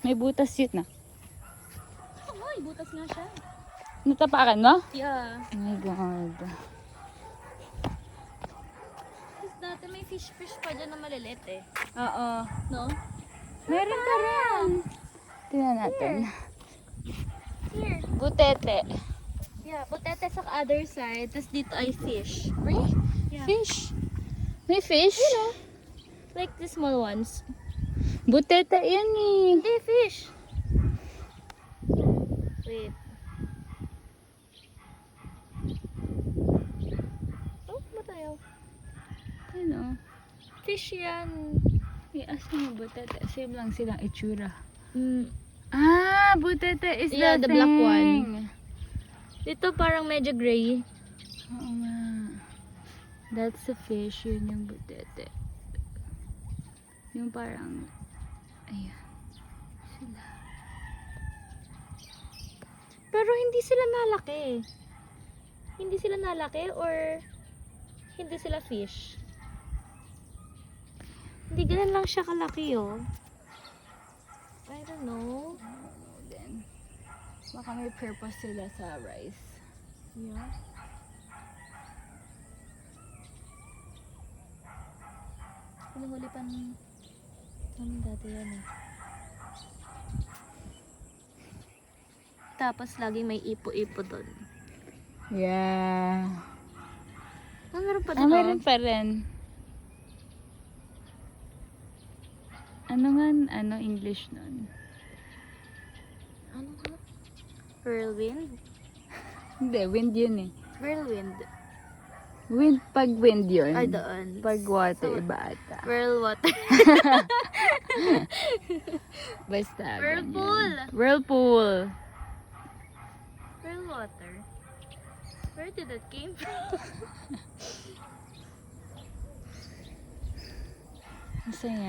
May butas yun na. Ay, butas nga siya. Natapakan mo? Yeah. Oh my God. Tapos dati may fish pa dyan na maliliit eh. Oo. No? Meron pa rin. Tingnan natin. Here. Butete. Yeah, butete sa other side. Tapos dito ay fish. Really? Yeah. Fish. May fish? Like the small ones. Butete yan eh. Hindi, fish. Wait. Oh, matayaw. Ano? Fish yan. May asin yung butete. Same lang silang itsura. Mm. Ah, butete is Yeah, the black thing. one. Dito parang medyo gray. Oo nga. That's the fish. Yun yung butete. Yung parang... Ayan. Sila. Pero hindi sila nalaki. Hindi sila nalaki or hindi sila fish. Hindi ganun lang siya kalaki oh. I don't know. Then, baka may purpose sila sa rice. Yeah. Pinuhuli pa ng dati yan eh. Tapos laging may ipo-ipo doon. Yeah. Ah, meron pa Ah, dito. meron pa rin. Ano nga, ano English nun? Ano nga? Whirlwind? Hindi, wind yun eh. Whirlwind. Wind, pag wind yun. Ay, doon. Pag water, iba ata. Whirlwater. Basta. Whirlpool. ganyan. Whirlpool. Whirlwater. Where did that came from? Masaya.